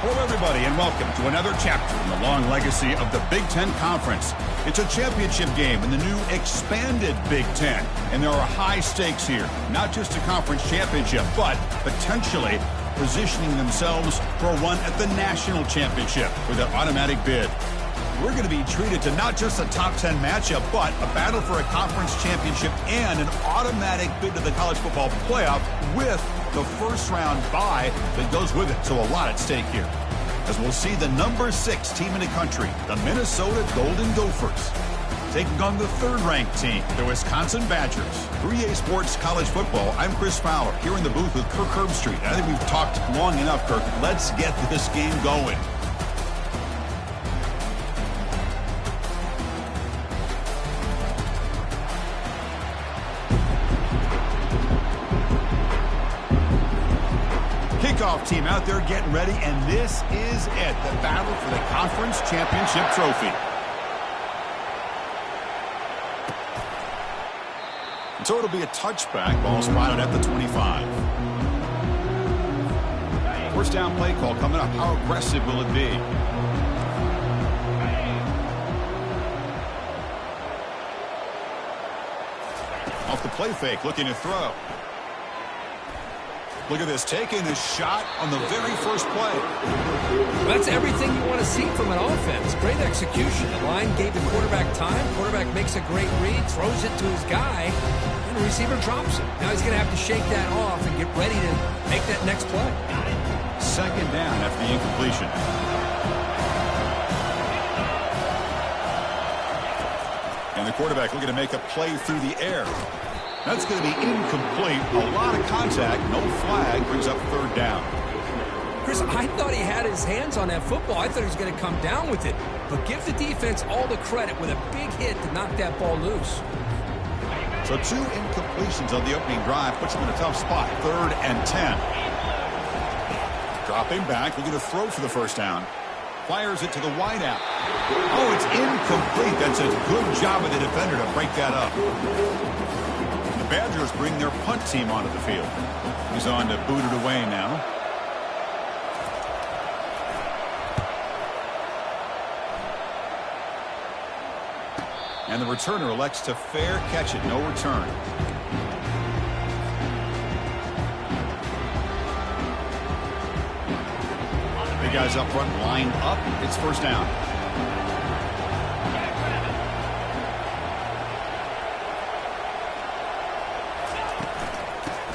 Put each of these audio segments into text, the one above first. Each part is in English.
Hello, everybody, and welcome to another chapter in the long legacy of the Big Ten Conference. It's a championship game in the new expanded Big Ten, and there are high stakes here. Not just a conference championship, but potentially positioning themselves for a run at the national championship with an automatic bid. We're going to be treated to not just a top 10 matchup, but a battle for a conference championship and an automatic bid to the college football playoff with the first round bye that goes with it. So a lot at stake here. As we'll see the number 6 team in the country, the Minnesota Golden Gophers, taking on the third-ranked team, the Wisconsin Badgers. 3A Sports College Football, I'm Chris Fowler, here in the booth with Kirk Herbstreit. I think we've talked long enough, Kirk. Let's get this game going. Kickoff team out there getting ready, and this is it, the battle for the conference championship trophy. And so it'll be a touchback, ball spotted at the 25. First down play call coming up. How aggressive will it be? Off the play fake, looking to throw. Look at this, taking a shot on the very first play. That's everything you want to see from an offense. Great execution. The line gave the quarterback time. Quarterback makes a great read, throws it to his guy, and the receiver drops it. Now he's going to have to shake that off and get ready to make that next play. Second down after the incompletion. And the quarterback looking to make a play through the air. That's going to be incomplete. A lot of contact. No flag. Brings up third down. Chris, I thought he had his hands on that football. I thought he was going to come down with it. But give the defense all the credit with a big hit to knock that ball loose. So 2 incompletions on the opening drive puts him in a tough spot. 3rd and 10. Dropping back. Looking to throw for the first down. Fires it to the wideout. Oh, it's incomplete. That's a good job of the defender to break that up. Badgers bring their punt team onto the field. He's on to boot it away now. And the returner elects to fair catch it. No return. Big guys up front, line up. It's first down.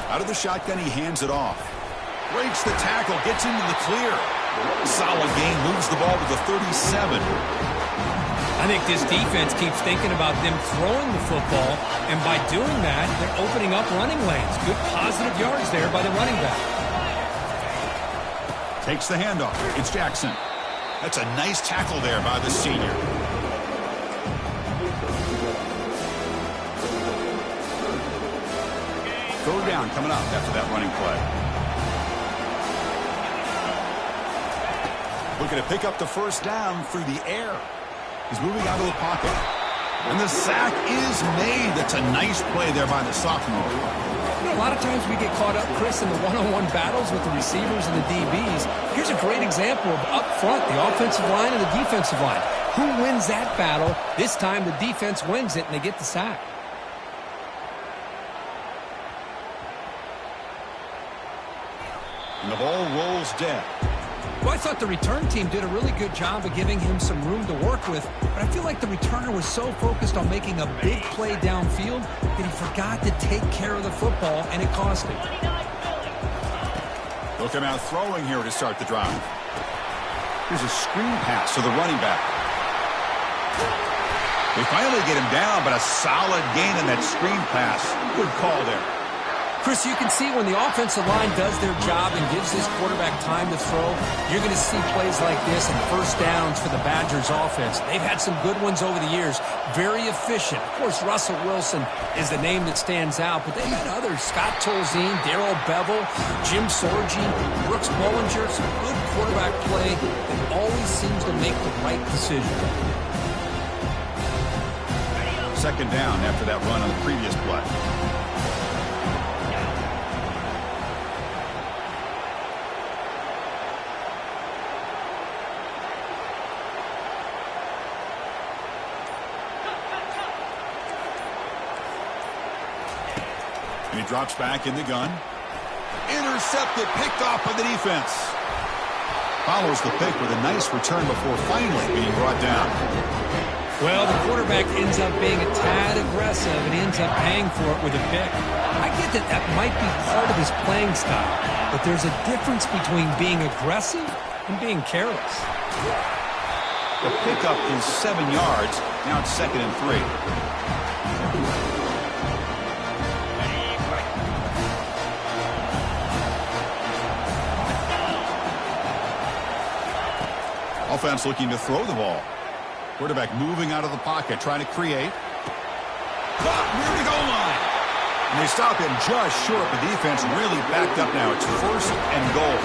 Out of the shotgun, he hands it off. Breaks the tackle, gets into the clear. Solid gain, moves the ball to the 37. I think this defense keeps thinking about them throwing the football, and by doing that, they're opening up running lanes. Good positive yards there by the running back. Takes the handoff. It's Jackson. That's a nice tackle there by the senior. Third down coming up after that running play. Looking to pick up the first down through the air. He's moving out of the pocket. And the sack is made. That's a nice play there by the sophomore. You know, a lot of times we get caught up, Chris, in the one-on-one battles with the receivers and the DBs. Here's a great example of up front, the offensive line and the defensive line. Who wins that battle? This time the defense wins it, and they get the sack. And the ball rolls dead. Well, I thought the return team did a really good job of giving him some room to work with, but I feel like the returner was so focused on making a big play downfield that he forgot to take care of the football, and it cost him. They'll come out throwing here to start the drive. Here's a screen pass to the running back. They finally get him down, but a solid gain in that screen pass. Good call there. Chris, you can see when the offensive line does their job and gives this quarterback time to throw, you're going to see plays like this and first downs for the Badgers offense. They've had some good ones over the years. Very efficient. Of course, Russell Wilson is the name that stands out, but they've had others. Scott Tolzien, Darrell Bevel, Jim Sorgi, Brooks Bollinger. Some good quarterback play that always seems to make the right decision. Second down after that run on the previous play. And he drops back in the gun. Intercepted, picked off by the defense. Follows the pick with a nice return before finally being brought down. Well, the quarterback ends up being a tad aggressive and he ends up paying for it with a pick. I get that that might be part of his playing style, but there's a difference between being aggressive and being careless. The pickup is 7 yards. Now it's 2nd and 3. Offense looking to throw the ball. Quarterback moving out of the pocket, trying to create. Caught near the goal line. And they stop him just short. The defense really backed up now. It's 1st and goal.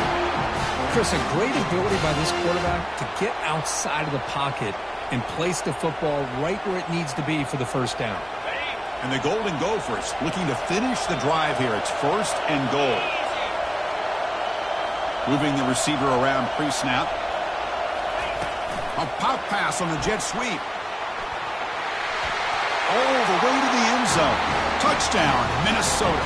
Chris, a great ability by this quarterback to get outside of the pocket and place the football right where it needs to be for the 1st down. And the Golden Gophers looking to finish the drive here. It's 1st and goal. Moving the receiver around pre-snap. A pop pass on the jet sweep. All the way to the end zone. Touchdown, Minnesota.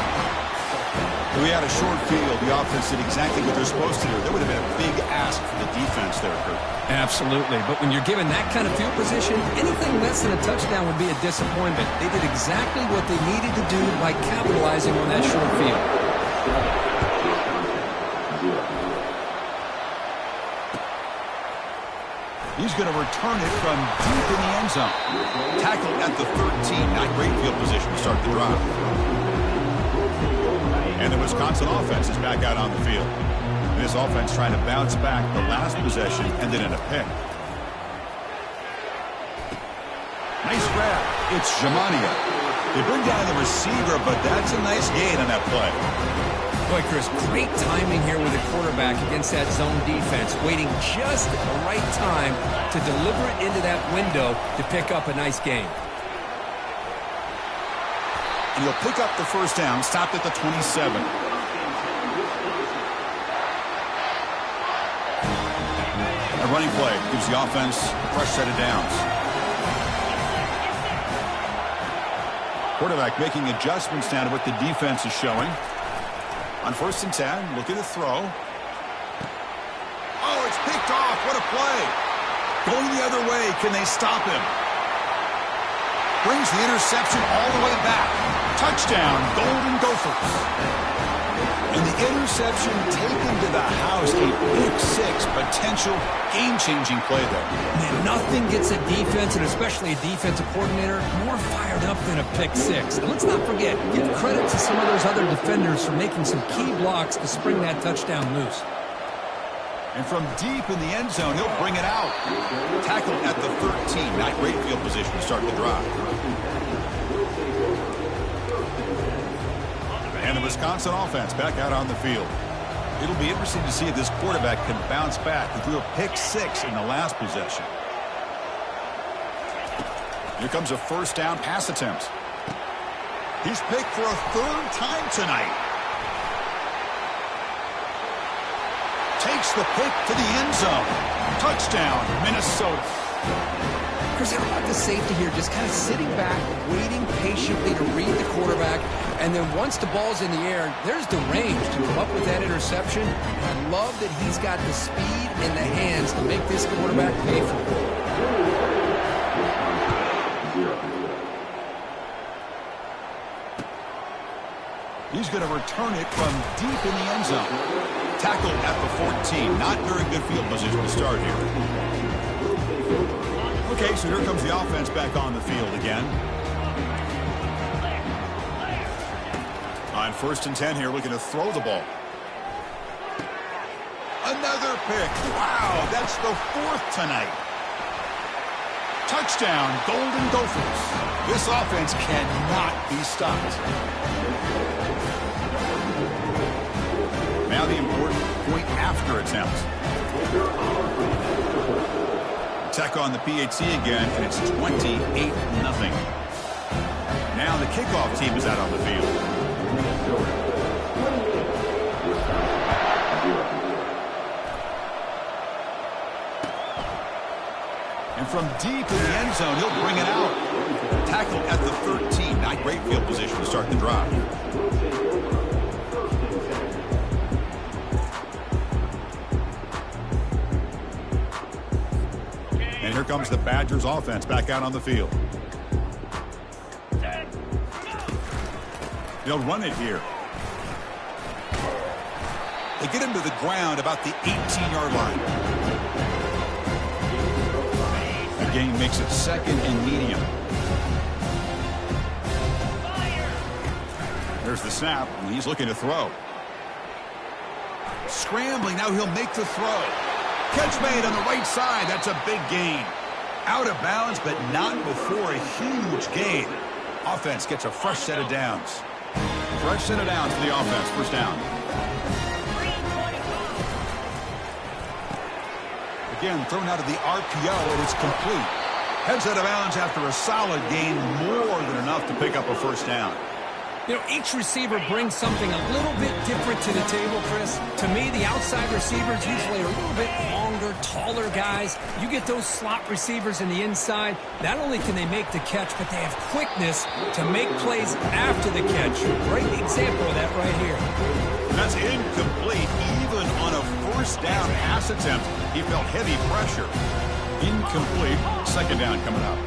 We had a short field. The offense did exactly what they're supposed to do. That would have been a big ask for the defense there, Kurt. Absolutely. But when you're given that kind of field position, anything less than a touchdown would be a disappointment. They did exactly what they needed to do by capitalizing on that short field. He's going to return it from deep in the end zone. Tackled at the 13. Not great field position to start the drive. And the Wisconsin offense is back out on the field. This offense trying to bounce back the last possession, ended in a pick. Nice grab. It's Jamania. They bring down the receiver, but that's a nice gain on that play. Boy, Chris, great timing here with the quarterback against that zone defense, waiting just at the right time to deliver it into that window to pick up a nice gain. And he'll pick up the 1st down, stopped at the 27. A running play gives the offense a fresh set of downs. Quarterback making adjustments now to what the defense is showing. On 1st and 10, look at the throw. Oh, it's picked off. What a play. Going the other way. Can they stop him? Brings the interception all the way back. Touchdown, Golden Gophers. And the interception taken to the house. A big 6 potential game-changing play there. Man, nothing gets a defense, and especially a defensive coordinator, more fired up than a pick 6. And let's not forget, give credit to some of those other defenders for making some key blocks to spring that touchdown loose. And from deep in the end zone, he'll bring it out. Tackled at the 13. Not great field position to start the drive. And the Wisconsin offense back out on the field. It'll be interesting to see if this quarterback can bounce back. He threw a pick 6 in the last possession. Here comes a 1st down pass attempt. He's picked for a 3rd time tonight. Takes the pick to the end zone. Touchdown, Minnesota. Chris, I like the safety here, just kind of sitting back, waiting patiently to read the quarterback, and then once the ball's in the air, there's the range to come up with that interception. And I love that he's got the speed and the hands to make this quarterback pay for it. He's going to return it from deep in the end zone. Tackled at the 14. Not very good field position to start here. Okay, so here comes the offense back on the field again. On 1st and 10 here, looking to throw the ball. Another pick. Wow, that's the 4th tonight. Touchdown, Golden Gophers. This offense cannot be stopped. Now the important point after attempt. Tech on the PAT again, and it's 28-0. Now the kickoff team is out on the field. And from deep in the end zone, he'll bring it out. Tackled at the 13. Not great field position to start the drive. comes the Badgers offense back out on the field. They'll run it here. They get him to the ground about the 18-yard line. The game makes it second and medium. There's the snap, and he's looking to throw. Scrambling, now he'll make the throw. Catch made on the right side. That's a big gain. Out of bounds, but not before a huge gain. Offense gets a fresh set of downs. Fresh set of downs for the offense. First down. Again, thrown out of the RPO, and it's complete. Heads out of bounds after a solid gain, more than enough to pick up a first down. You know, each receiver brings something a little bit different to the table, Chris. To me, the outside receivers usually are a little bit longer, taller guys. You get those slot receivers in the inside, not only can they make the catch, but they have quickness to make plays after the catch. Great example of that right here. That's incomplete. Even on a first down pass attempt, he felt heavy pressure. Incomplete. Second down coming up.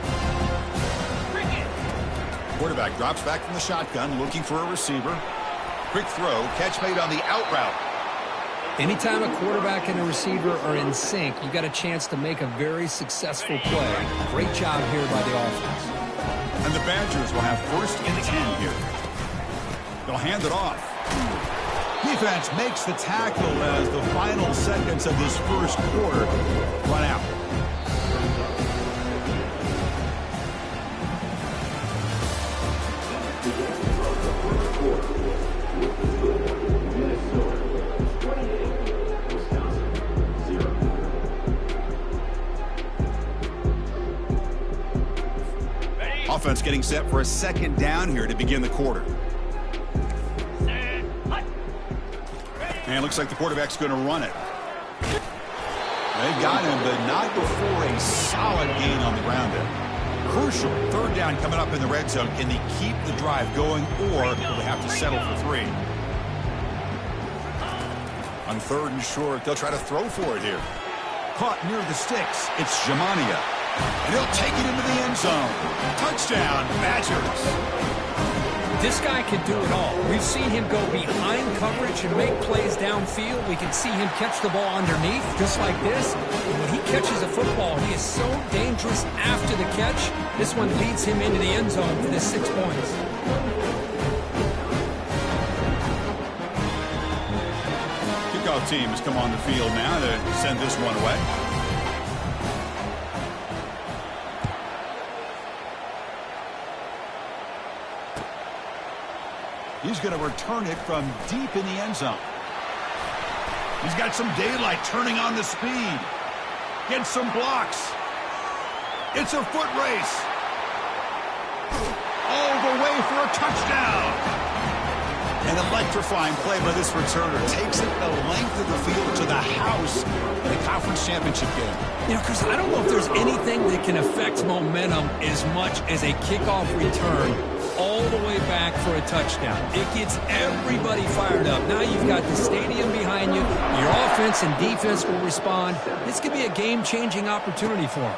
Quarterback drops back from the shotgun, looking for a receiver. Quick throw, catch made on the out route. Anytime a quarterback and a receiver are in sync, you got a chance to make a very successful play. Great job here by the offense. And the Badgers will have first and 10 here. They'll hand it off. Defense makes the tackle as the final seconds of this first quarter run out. Offense getting set for a second down here to begin the quarter. And it looks like the quarterback's going to run it. They've got him, but not before a solid gain on the ground there. Crucial third down coming up in the red zone. Can they keep the drive going, or will they have to settle for 3? On third and short, they'll try to throw for it here. Caught near the sticks. It's Jamania. And he'll take it into the end zone. Touchdown, Badgers. This guy can do it all. We've seen him go behind coverage and make plays downfield. We can see him catch the ball underneath, just like this. And when he catches a football, he is so dangerous after the catch. This one leads him into the end zone for the 6 points. Kickoff team has come on the field now to send this one away. He's going to return it from deep in the end zone. He's got some daylight turning on the speed. Gets some blocks. It's a foot race. All the way for a touchdown. An electrifying play by this returner. Takes it the length of the field to the house in the conference championship game. You know, Chris, I don't know if there's anything that can affect momentum as much as a kickoff return all the way back for a touchdown. It gets everybody fired up. Now you've got the stadium behind you. Your offense and defense will respond. This could be a game-changing opportunity for him.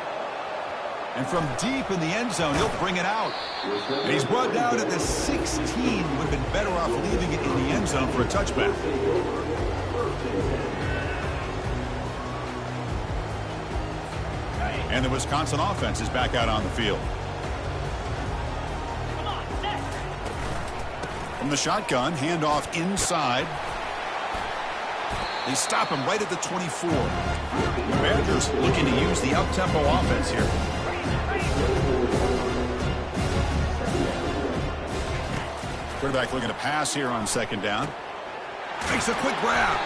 And from deep in the end zone, he'll bring it out. And he's brought down at the 16. Would have been better off leaving it in the end zone for a touchback. And the Wisconsin offense is back out on the field. From the shotgun, handoff inside. They stop him right at the 24. The Badgers looking to use the up-tempo offense here. Quarterback looking to pass here on second down. Makes a quick grab.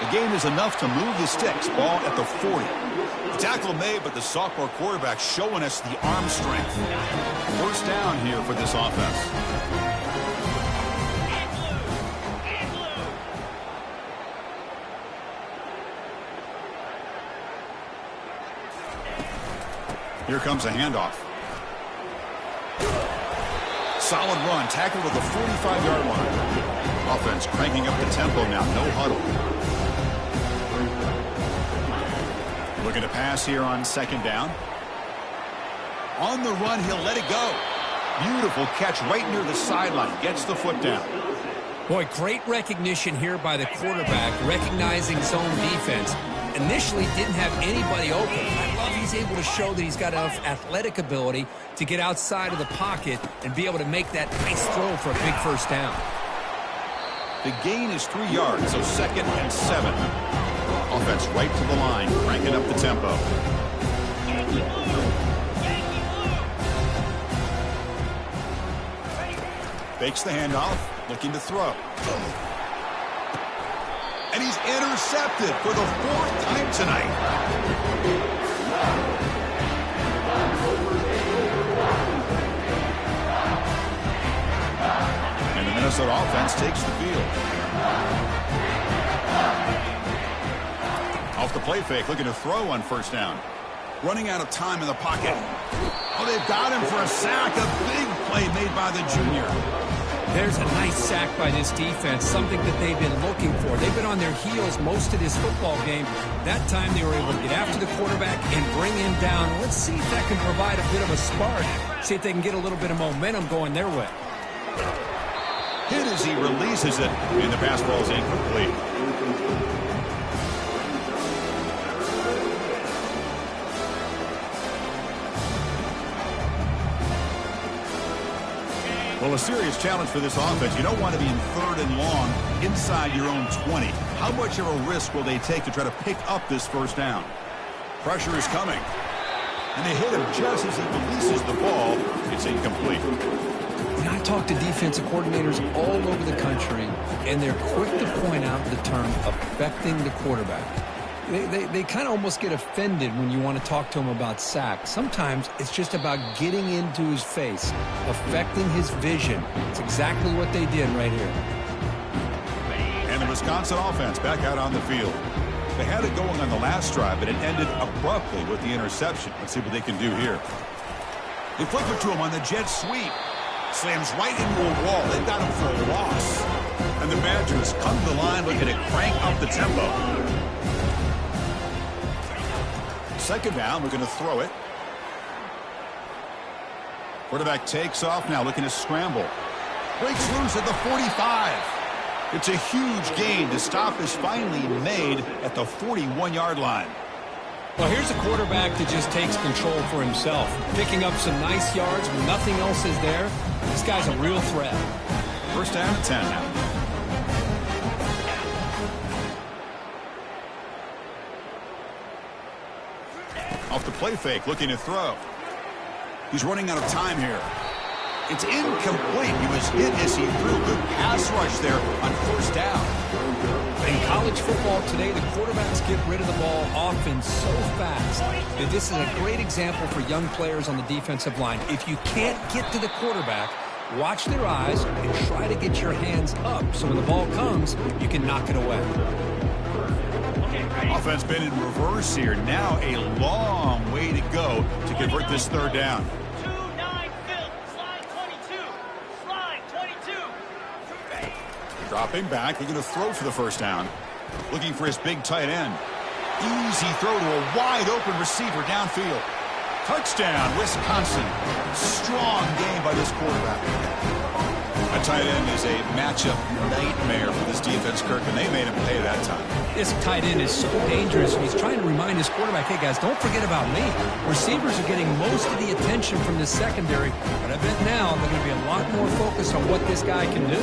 The gain is enough to move the sticks. Ball at the 40. The tackle made, but the sophomore quarterback showing us the arm strength. First down here for this offense. Here comes a handoff. Solid run, tackled at the 45-yard line. Offense cranking up the tempo now, no huddle. Looking to pass here on second down. On the run, he'll let it go. Beautiful catch right near the sideline. Gets the foot down. Boy, great recognition here by the quarterback, recognizing zone defense. Initially didn't have anybody open. I love he's able to show that he's got enough athletic ability to get outside of the pocket and be able to make that nice throw for a big first down. The gain is 3 yards, so 2nd and 7. Offense right to the line, cranking up the tempo. Fakes the handoff, looking to throw. And he's intercepted for the 4th time tonight. And the Minnesota offense takes the field. Off the play fake, looking to throw on first down. Running out of time in the pocket. Oh, they've got him for a sack. A big play made by the junior. There's a nice sack by this defense, something that they've been looking for. They've been on their heels most of this football game. That time they were able to get after the quarterback and bring him down. Let's see if that can provide a bit of a spark. See if they can get a little bit of momentum going their way. Hit as he releases it, and the pass ball is incomplete. Well, a serious challenge for this offense. You don't want to be in 3rd and long inside your own 20. How much of a risk will they take to try to pick up this first down? Pressure is coming. And they hit him just as he releases the ball. It's incomplete. You know, I talk to defensive coordinators all over the country, and they're quick to point out the term affecting the quarterback. They kind of almost get offended when you want to talk to them about sacks. Sometimes it's just about getting into his face, affecting his vision. It's exactly what they did right here. And the Wisconsin offense back out on the field. They had it going on the last drive, but it ended abruptly with the interception. Let's see what they can do here. They flip it to him on the jet sweep. Slams right into a wall. They've got him for a loss. And the Badgers come to the line looking to crank up the tempo. 2nd down, we're going to throw it. Quarterback takes off now, looking to scramble. Breaks loose at the 45. It's a huge gain. The stop is finally made at the 41-yard line. Well, here's a quarterback that just takes control for himself. Picking up some nice yards when nothing else is there. This guy's a real threat. First down and 10 now. Off the play fake, looking to throw. He's running out of time here. It's incomplete. He was hit as he threw. Good pass rush there on first down. In college football today, the quarterbacks get rid of the ball often so fast that this is a great example for young players on the defensive line. If you can't get to the quarterback, watch their eyes and try to get your hands up so when the ball comes, you can knock it away. Offense been in reverse here. Now a long way to go to convert this 3rd down. Dropping back, looking to throw for the first down. Looking for his big tight end. Easy throw to a wide open receiver downfield. Touchdown, Wisconsin. Strong game by this quarterback. A tight end is a matchup nightmare for this defense, Kirk, and they made him pay that time. This tight end is so dangerous. He's trying to remind his quarterback, hey, guys, don't forget about me. Receivers are getting most of the attention from the secondary, but I bet now they're going to be a lot more focused on what this guy can do.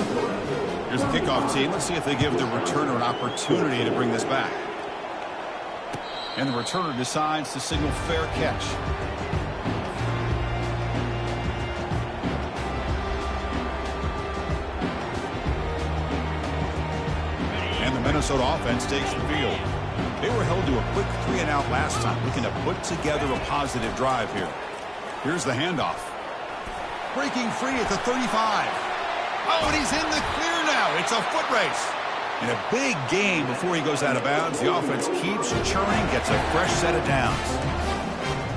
Here's the kickoff team. Let's see if they give the returner an opportunity to bring this back. And the returner decides to signal fair catch. And the Minnesota offense takes the field. They were held to a quick 3-and-out last time, looking to put together a positive drive here. Here's the handoff. Breaking free at the 35. Oh, and he's in the clear now. It's a foot race. And a big game before he goes out of bounds. The offense keeps churning, gets a fresh set of downs.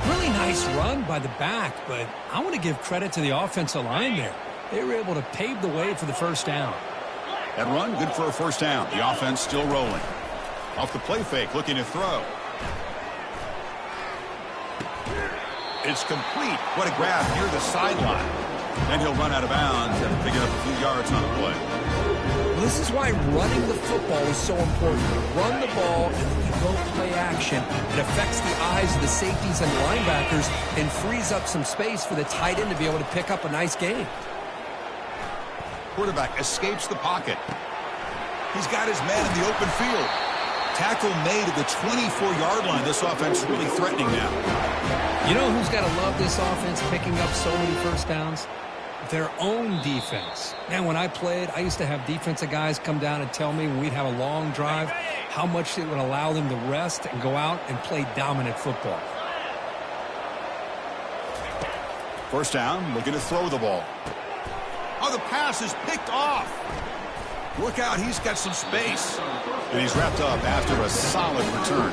Really nice run by the back, but I want to give credit to the offensive line there. They were able to pave the way for the first down. That run, good for a first down. The offense still rolling. Off the play fake, looking to throw. It's complete. What a grab near the sideline. And he'll run out of bounds after picking up a few yards on the play. Well, this is why running the football is so important. You run the ball and then you go play action. It affects the eyes of the safeties and linebackers and frees up some space for the tight end to be able to pick up a nice gain. Quarterback escapes the pocket. He's got his man in the open field. Tackle made at the 24-yard line. This offense really threatening now. You know who's got to love this offense picking up so many first downs? Their own defense. Man, when I played, I used to have defensive guys come down and tell me when we'd have a long drive how much it would allow them to rest and go out and play dominant football. First down, looking to throw the ball. Oh, the pass is picked off. Look out, he's got some space. And he's wrapped up after a solid return.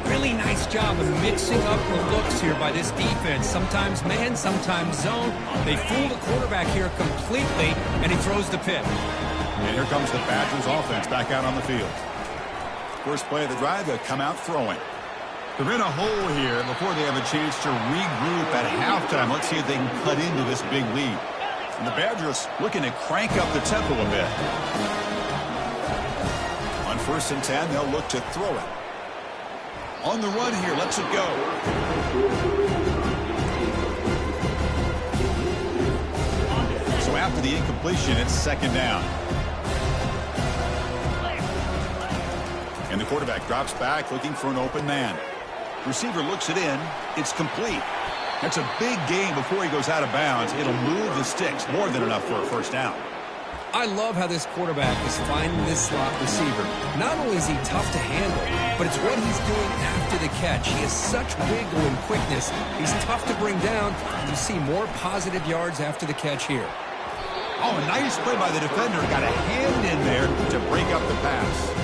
Really nice job of mixing up the looks here by this defense. Sometimes man, sometimes zone. They fool the quarterback here completely, and he throws the pick. And here comes the Badgers offense back out on the field. First play of the drive, they'll come out throwing. They're in a hole here before they have a chance to regroup at halftime. Let's see if they can cut into this big lead. And the Badgers looking to crank up the tempo a bit. On 1st and 10, they'll look to throw it. On the run here, lets it go. So after the incompletion, it's 2nd down. And the quarterback drops back looking for an open man. Receiver looks it in. It's complete. That's a big gain before he goes out of bounds. It'll move the sticks, more than enough for a first down. I love how this quarterback is finding this slot receiver. Not only is he tough to handle, but it's what he's doing after the catch. He has such wiggle and quickness. He's tough to bring down, and you see more positive yards after the catch here. Oh, a nice play by the defender. Got a hand in there to break up the pass.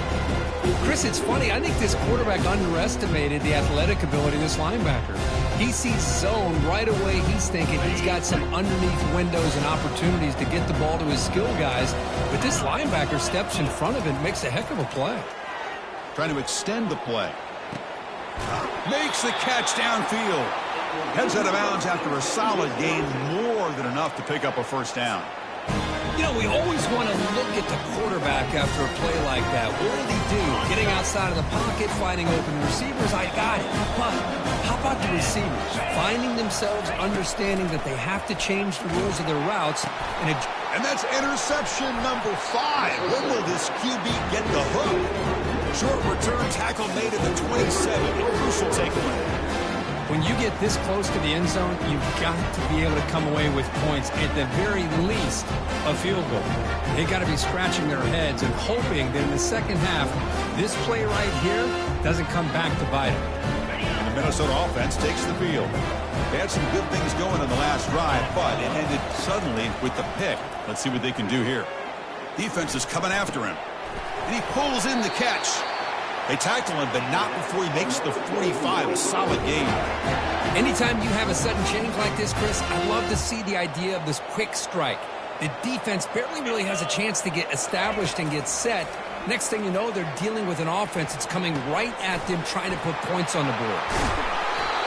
Chris, it's funny. I think this quarterback underestimated the athletic ability of this linebacker. He sees zone right away. He's thinking he's got some underneath windows and opportunities to get the ball to his skill guys. But this linebacker steps in front of him, makes a heck of a play. Trying to extend the play. Makes the catch downfield. Heads out of bounds after a solid gain, more than enough to pick up a first down. You know, we always want to look at the quarterback after a play like that. What did he do? Getting outside of the pocket, finding open receivers, I got it. But how about the receivers? Finding themselves understanding that they have to change the rules of their routes. And that's interception number 5. When will this QB get the hook? Short return tackle made at the 27. A crucial takeaway. When you get this close to the end zone, you've got to be able to come away with points, at the very least, a field goal. They got to be scratching their heads and hoping that in the second half, this play right here doesn't come back to bite them. And the Minnesota offense takes the field. They had some good things going on the last drive, but it ended suddenly with the pick. Let's see what they can do here. Defense is coming after him. And he pulls in the catch. They tackle him, but not before he makes the 45, a solid gain. Anytime you have a sudden change like this, Chris, I love to see the idea of this quick strike. The defense barely really has a chance to get established and get set. Next thing you know, they're dealing with an offense that's coming right at them, trying to put points on the board.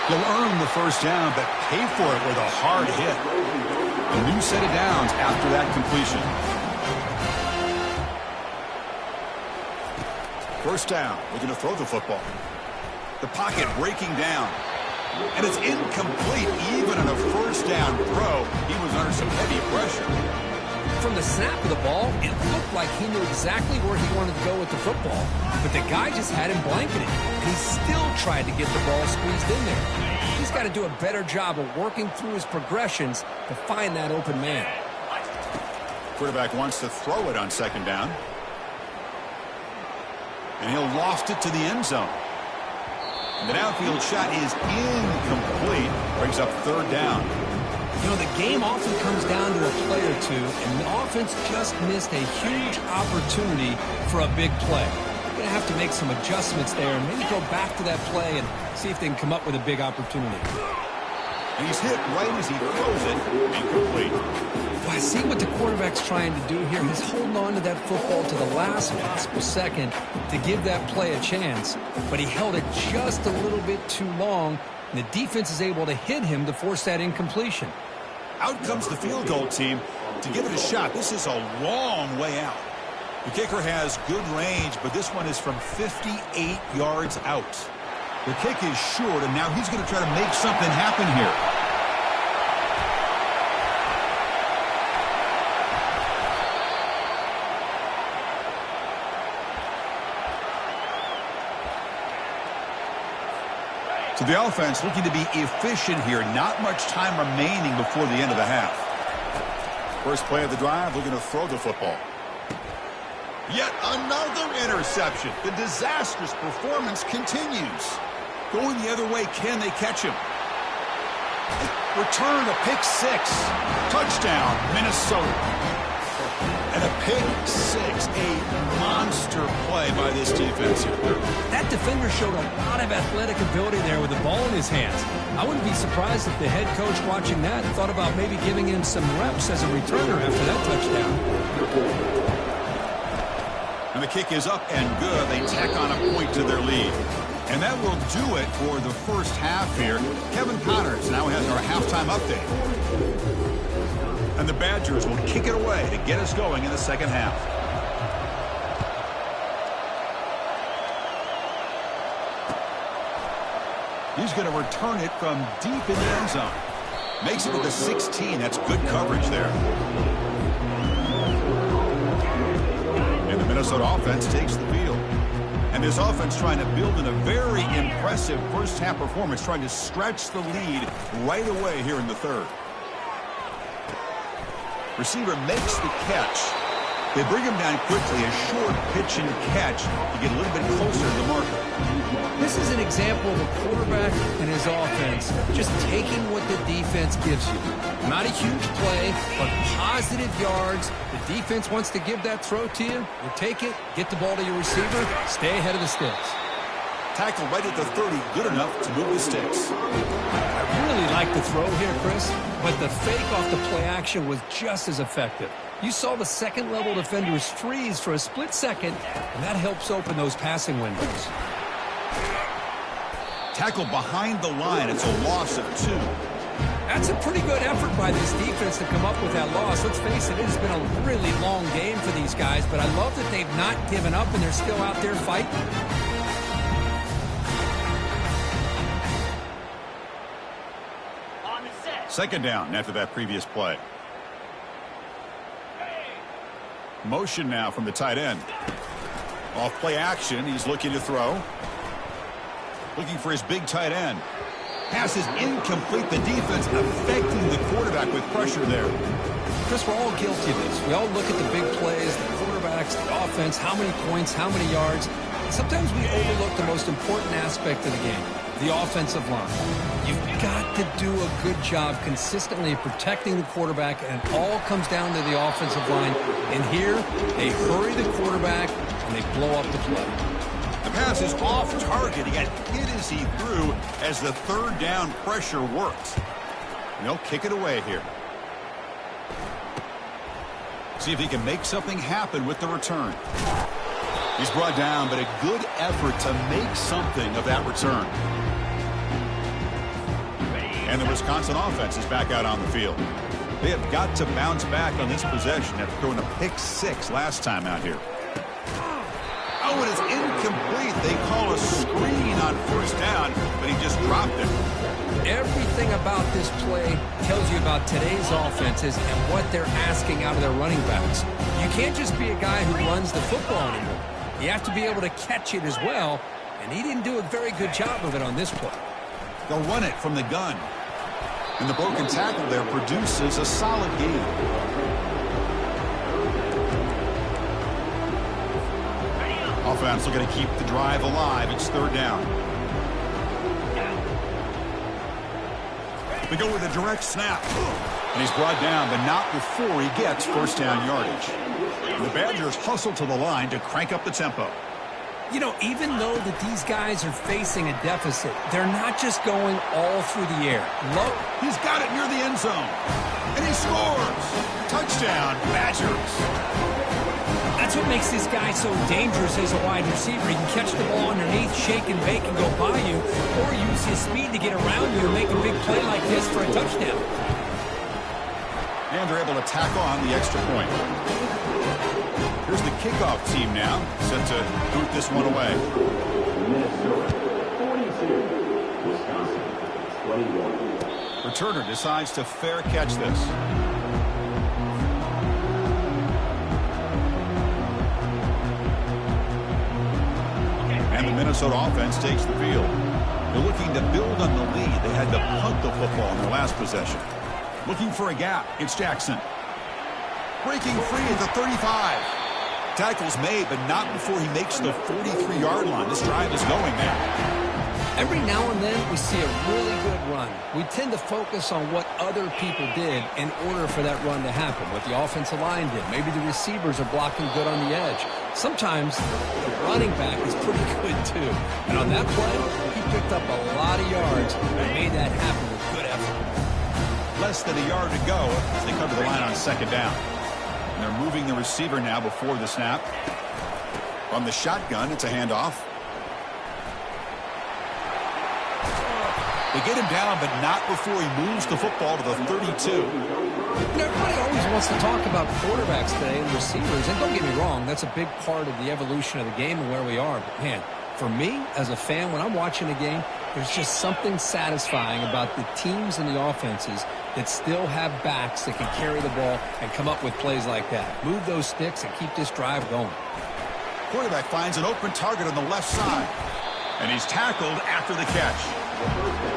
You'll earn the first down, but pay for it with a hard hit. A new set of downs after that completion. First down, looking to throw the football. The pocket breaking down. And it's incomplete even on a first down throw. He was under some heavy pressure. From the snap of the ball, it looked like he knew exactly where he wanted to go with the football. But the guy just had him blanketed. And he still tried to get the ball squeezed in there. He's got to do a better job of working through his progressions to find that open man. Quarterback wants to throw it on second down. And he'll loft it to the end zone. And the downfield shot is incomplete. Brings up third down. You know, the game often comes down to a play or two, and the offense just missed a huge opportunity for a big play. They're going to have to make some adjustments there and maybe go back to that play and see if they can come up with a big opportunity. And he's hit right as he throws it. Incomplete. Well, I see what the quarterback's trying to do here. He's holding on to that football to the last possible second to give that play a chance. But he held it just a little bit too long, and the defense is able to hit him to force that incompletion. Out comes the field goal team to give it a shot. This is a long way out. The kicker has good range, but this one is from 58 yards out. The kick is short, and now he's going to try to make something happen here. So the offense looking to be efficient here. Not much time remaining before the end of the half. First play of the drive, looking to throw the football. Yet another interception. The disastrous performance continues. Going the other way, can they catch him? Return to pick six. Touchdown, Minnesota. And a pick six, a monster play by this defense here. That defender showed a lot of athletic ability there with the ball in his hands. I wouldn't be surprised if the head coach watching that thought about maybe giving him some reps as a returner after that touchdown. And the kick is up and good. They tack on a point to their lead. And that will do it for the first half here. Kevin Connors now has our halftime update. And the Badgers will kick it away to get us going in the second half. He's going to return it from deep in the end zone. Makes it to the 16. That's good coverage there. And the Minnesota offense takes the field. And this offense trying to build in a very impressive first half performance, trying to stretch the lead right away here in the third. Receiver makes the catch. They bring him down quickly, a short pitch and catch to get a little bit closer to the marker. This is an example of a quarterback and his offense just taking what the defense gives you. Not a huge play, but positive yards. The defense wants to give that throw to you. You take it, get the ball to your receiver, stay ahead of the sticks. Tackle right at the 30, good enough to move the sticks. I really like the throw here, Chris, but the fake off the play action was just as effective. You saw the second-level defenders freeze for a split second, and that helps open those passing windows. Tackle behind the line. It's a loss of 2. That's a pretty good effort by this defense to come up with that loss. Let's face it, it's been a really long game for these guys, but I love that they've not given up and they're still out there fighting. Second down after that previous play. Motion now from the tight end. Off play action, he's looking to throw. Looking for his big tight end. Pass is incomplete. The defense affecting the quarterback with pressure there. Chris, we're all guilty of this. We all look at the big plays, the quarterbacks, the offense, how many points, how many yards. Sometimes we overlook the most important aspect of the game, the offensive line. You've got to do a good job consistently protecting the quarterback, and it all comes down to the offensive line. And here, they hurry the quarterback, and they blow up the play. The pass is off target. He got hit as he threw as the third down pressure worked. And they'll kick it away here. See if he can make something happen with the return. He's brought down, but a good effort to make something of that return. And the Wisconsin offense is back out on the field. They have got to bounce back on this possession after throwing a pick 6 last time out here. Oh, it is incomplete. They call a screen on first down, but he just dropped it. Everything about this play tells you about today's offenses and what they're asking out of their running backs. You can't just be a guy who runs the football anymore. You have to be able to catch it as well, and he didn't do a very good job of it on this play. They'll run it from the gun. And the broken tackle there produces a solid gain. Offense looking to keep the drive alive. It's third down. They go with a direct snap. And he's brought down, but not before he gets first down yardage. And the Badgers hustle to the line to crank up the tempo. You know, even though that these guys are facing a deficit, they're not just going all through the air. Look, he's got it near the end zone. And he scores. Touchdown, Badgers. That's what makes this guy so dangerous as a wide receiver. He can catch the ball underneath, shake and bake, and go by you, or use his speed to get around you and make a big play like this for a touchdown. And they're able to tack on the extra point. Here's the kickoff team now, set to boot this one away. Minnesota 42, Wisconsin 21. Returner decides to fair catch this. And the Minnesota offense takes the field. They're looking to build on the lead. They had to punt the football in their last possession. Looking for a gap. It's Jackson. Breaking free at the 35. Tackle's made, but not before he makes the 43-yard line. This drive is going now. Every now and then we see a really good run. We tend to focus on what other people did in order for that run to happen, what the offensive line did. Maybe the receivers are blocking good on the edge. Sometimes the running back is pretty good too. And on that play, he picked up a lot of yards and made that happen with good effort. Less than a yard to go as they come to the line on second down. And they're moving the receiver now before the snap. From the shotgun, it's a handoff. They get him down, but not before he moves the football to the 32. You know, everybody always wants to talk about quarterbacks today and receivers. And don't get me wrong, that's a big part of the evolution of the game and where we are. But, man, for me, as a fan, when I'm watching a game, there's just something satisfying about the teams and the offenses that still have backs that can carry the ball and come up with plays like that. Move those sticks and keep this drive going. Quarterback finds an open target on the left side. And he's tackled after the catch.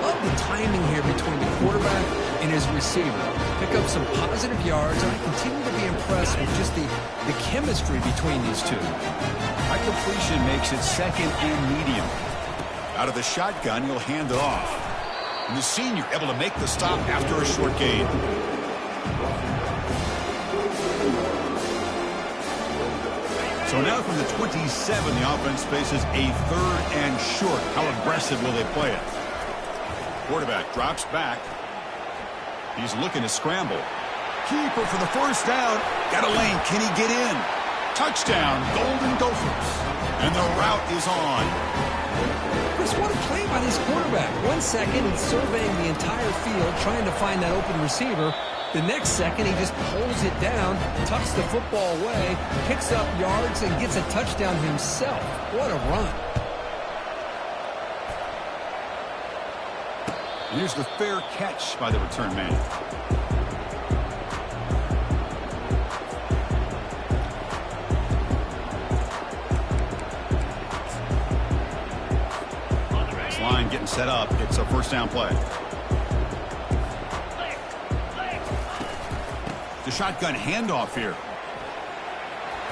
Love the timing here between the quarterback and his receiver. Pick up some positive yards, and I continue to be impressed with just the chemistry between these two. That completion makes it second and medium. Out of the shotgun, he'll hand it off. And the senior able to make the stop after a short gain. So now from the 27, the offense faces a third and short. How aggressive will they play it? Quarterback drops back. He's looking to scramble. Keeper for the first down. Got a lane. Can he get in? Touchdown, Golden Gophers. And the route is on. Chris, what a play by this quarterback. 1 second, he's surveying the entire field, trying to find that open receiver. The next second, he just pulls it down, tucks the football away, picks up yards, and gets a touchdown himself. What a run. Here's the fair catch by the return man. This line getting set up. It's a first down play. The shotgun handoff here.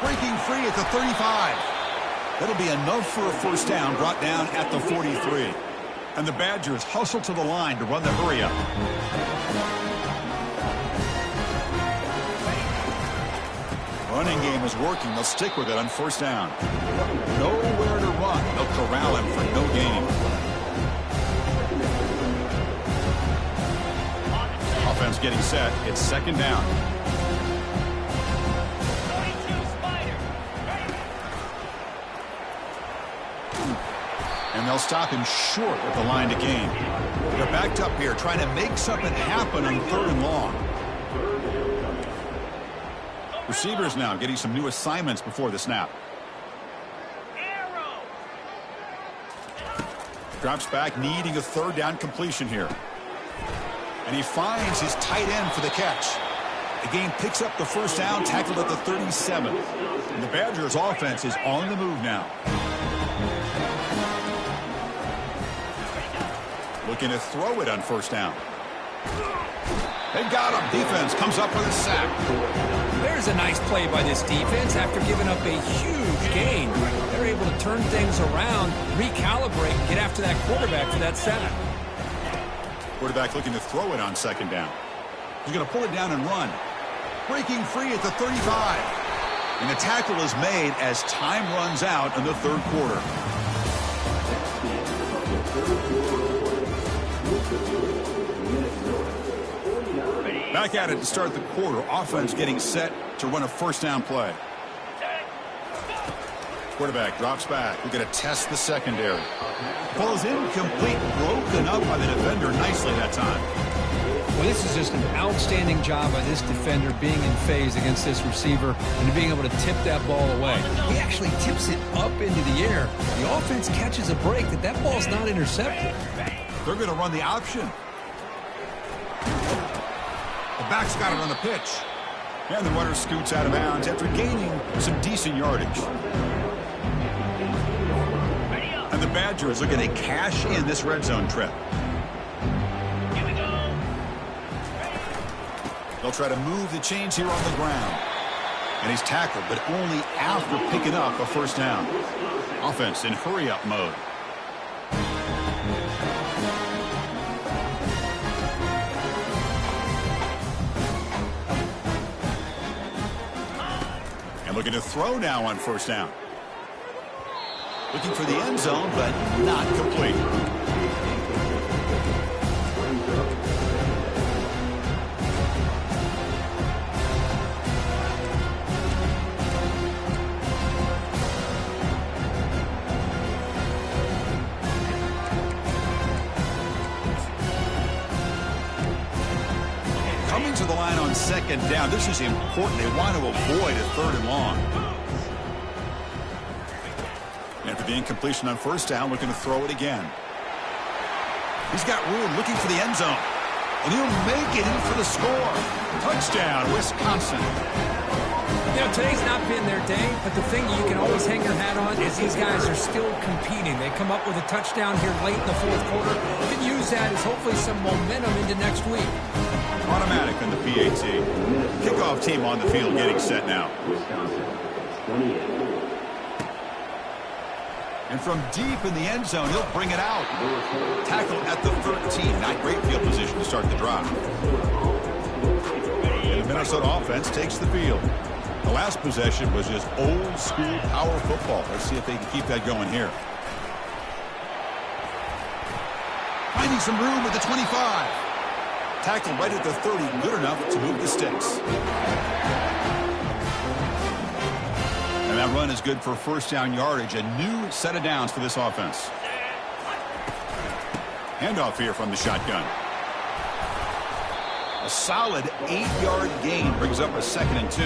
Breaking free at the 35. That'll be enough for a first down, brought down at the 43. And the Badgers hustle to the line to run the hurry up. Running game is working. They'll stick with it on first down. Nowhere to run. They'll corral him for no gain. Offense getting set. It's second down. And they'll stop him short at the line to gain. They're backed up here trying to make something happen on third and long. Receivers now getting some new assignments before the snap. Drops back, needing a third down completion here. And he finds his tight end for the catch. The game picks up the first down, tackled at the 37. And the Badgers offense is on the move now. Looking to throw it on first down. They got him. Defense comes up with a sack. There's a nice play by this defense after giving up a huge gain. They're able to turn things around, recalibrate, and get after that quarterback for that sack. Quarterback looking to throw it on second down. He's going to pull it down and run. Breaking free at the 35. And the tackle is made as time runs out in the third quarter. Back at it to start the quarter. Offense getting set to run a first down play. Quarterback drops back. We're going to test the secondary. Ball is incomplete, broken up by the defender nicely that time. Well, this is just an outstanding job by this defender being in phase against this receiver and being able to tip that ball away. He actually tips it up into the air. The offense catches a break that ball's not intercepted. They're going to run the option. The back's got it on the pitch. And the runner scoots out of bounds after gaining some decent yardage. And the Badgers are going to cash in this red zone trip. They'll try to move the chains here on the ground. And he's tackled, but only after picking up a first down. Offense in hurry-up mode. And looking to throw now on first down. Looking for the end zone, but not complete. Coming to the line on second down. This is important. They want to avoid a third and long. And for the incompletion on first down, looking to throw it again. He's got room, looking for the end zone. And he'll make it in for the score. Touchdown, Wisconsin. You know, today's not been their day, but the thing you can always hang your hat on is these guys are still competing. They come up with a touchdown here late in the fourth quarter. You can use that as hopefully some momentum into next week. Automatic in the PAT. Kickoff team on the field getting set now. Wisconsin, 28. And from deep in the end zone, he'll bring it out. Tackle at the 13. Not great field position to start the drive. And the Minnesota offense takes the field. The last possession was just old school power football. Let's see if they can keep that going here. Finding some room at the 25. Tackle right at the 30. Good enough to move the sticks. And that run is good for first down yardage. A new set of downs for this offense. Handoff here from the shotgun. A solid 8-yard gain brings up a 2nd and 2.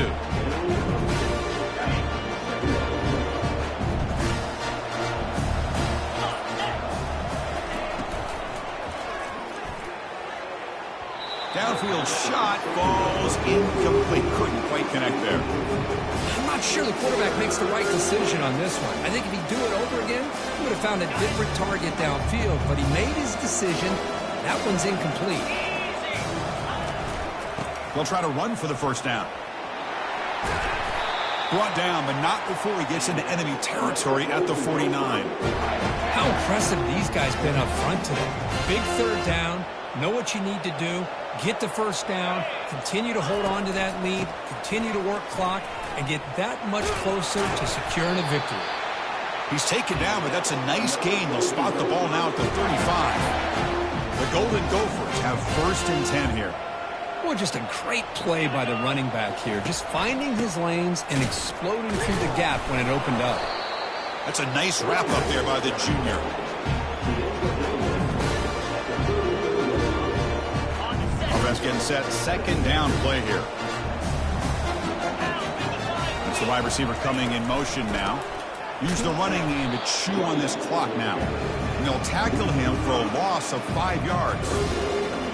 Downfield shot falls incomplete. Couldn't quite connect there. I'm not sure the quarterback makes the right decision on this one. I think if he'd do it over again, he would have found a different target downfield, but he made his decision. That one's incomplete. They'll try to run for the first down. Brought down, but not before he gets into enemy territory at the 49. How impressive these guys been up front today. Big third down, know what you need to do, get the first down, continue to hold on to that lead, continue to work clock, and get that much closer to securing a victory. He's taken down, but that's a nice gain. They'll spot the ball now at the 35. The Golden Gophers have 1st and 10 here. Well, just a great play by the running back here. Just finding his lanes and exploding through the gap when it opened up. That's a nice wrap up there by the junior. Offense getting set. 2nd down play here. That's the wide receiver coming in motion now. Use the running game to chew on this clock now. And they'll tackle him for a loss of 5 yards.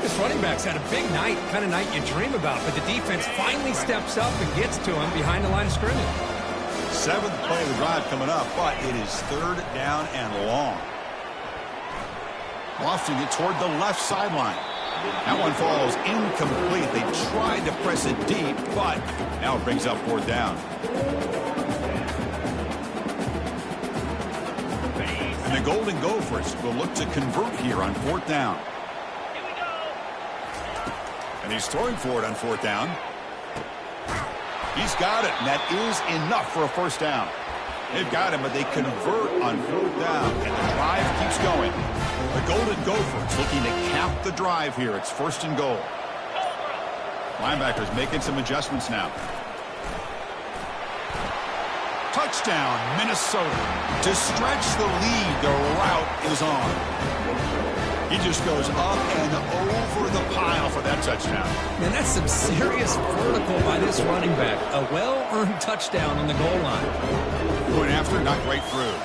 This running back's had a big night, kind of night you dream about, but the defense finally steps up and gets to him behind the line of scrimmage. 7th play of the drive coming up, but it is 3rd down and long. Lofting it toward the left sideline. That one falls incomplete. They tried to press it deep, but now it brings up 4th down. And the Golden Gophers will look to convert here on 4th down. And he's throwing for it on 4th down. He's got it, and that is enough for a first down. They've got him, but they convert on 4th down, and the drive keeps going. The Golden Gophers looking to cap the drive here. It's 1st and goal. Linebackers making some adjustments now. Touchdown, Minnesota. To stretch the lead, the route is on. He just goes up and over the pile for that touchdown. Man, that's some serious vertical by this running back. A well-earned touchdown on the goal line. Going after, not right through.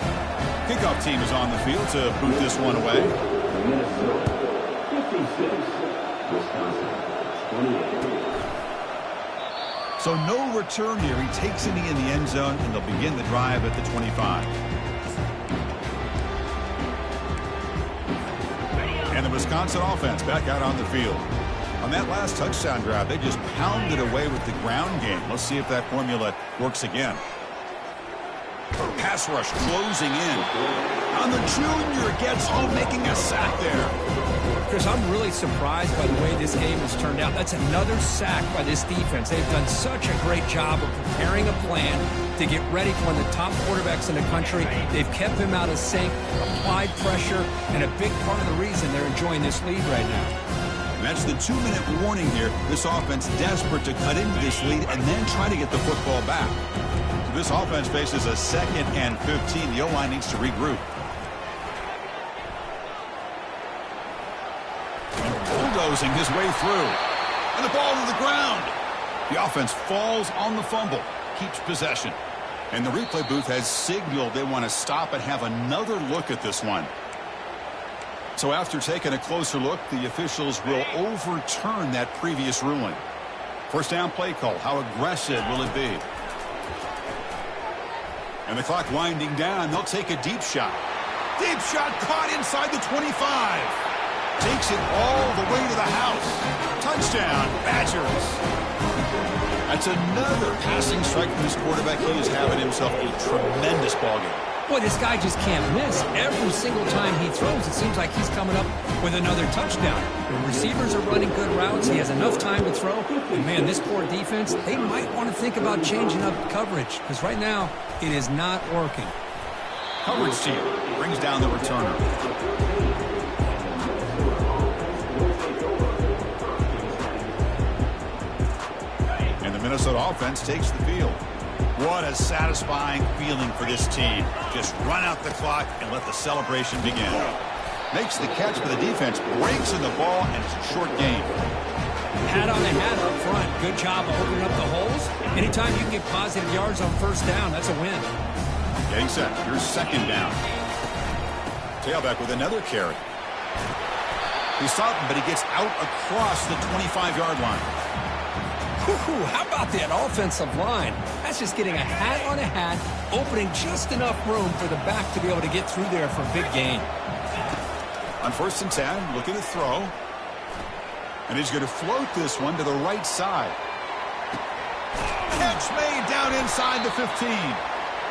Kickoff team is on the field to boot this one away. Minnesota 56, Wisconsin 28. So no return here. He takes a knee in the end zone, and they'll begin the drive at the 25. And the Wisconsin offense back out on the field. On that last touchdown drive, they just pounded away with the ground game. Let's see if that formula works again. Pass rush closing in. On the junior, gets home, making a sack there. Chris, I'm really surprised by the way this game has turned out. That's another sack by this defense. They've done such a great job of preparing a plan to get ready for one of the top quarterbacks in the country. They've kept him out of sync, applied pressure, and a big part of the reason they're enjoying this lead right now. And that's the 2-minute warning here. This offense desperate to cut into this lead and then try to get the football back. So this offense faces a 2nd and 15. The O-line needs to regroup. Bulldozing his way through. And the ball to the ground. The offense falls on the fumble. Keeps possession. And the replay booth has signaled they want to stop and have another look at this one. So after taking a closer look, the officials will overturn that previous ruling. First down play call. How aggressive will it be? And the clock winding down. They'll take a deep shot. Deep shot caught inside the 25. Takes it all the way to the house. Touchdown, Badgers. That's another passing strike from this quarterback. He is having himself a tremendous ballgame. Boy, this guy just can't miss. Every single time he throws, it seems like he's coming up with another touchdown. The receivers are running good routes. He has enough time to throw. And, man, this poor defense, they might want to think about changing up coverage because right now it is not working. Coverage team brings down the returner. Minnesota offense takes the field. What a satisfying feeling for this team. Just run out the clock and let the celebration begin. Makes the catch, but the defense breaks in the ball, and it's a short game. Hat on the hat up front. Good job of opening up the holes. Anytime you can get positive yards on first down, that's a win. Getting set. Here's 2nd down. Tailback with another carry. He's stopping, but he gets out across the 25-yard line. How about that offensive line? That's just getting a hat on a hat, opening just enough room for the back to be able to get through there for a big gain. On 1st and 10, looking to throw. And he's going to float this one to the right side. Catch made down inside the 15.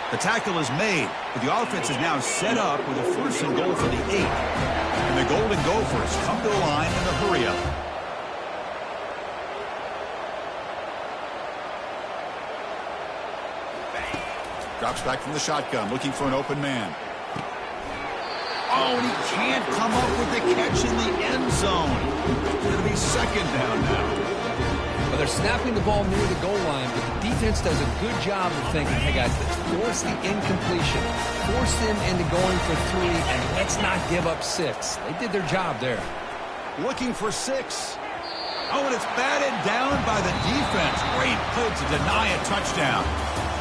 The tackle is made, but the offense is now set up with a 1st and goal for the 8. And the Golden Gophers come to the line in a hurry-up. Drops back from the shotgun, looking for an open man. Oh, and he can't come up with the catch in the end zone. It's going to be 2nd down now. Well, they're snapping the ball near the goal line, but the defense does a good job of thinking, hey, guys, let's force the incompletion. Force them into going for 3, and let's not give up 6. They did their job there. Looking for 6. Oh, and it's batted down by the defense. Great play to deny a touchdown.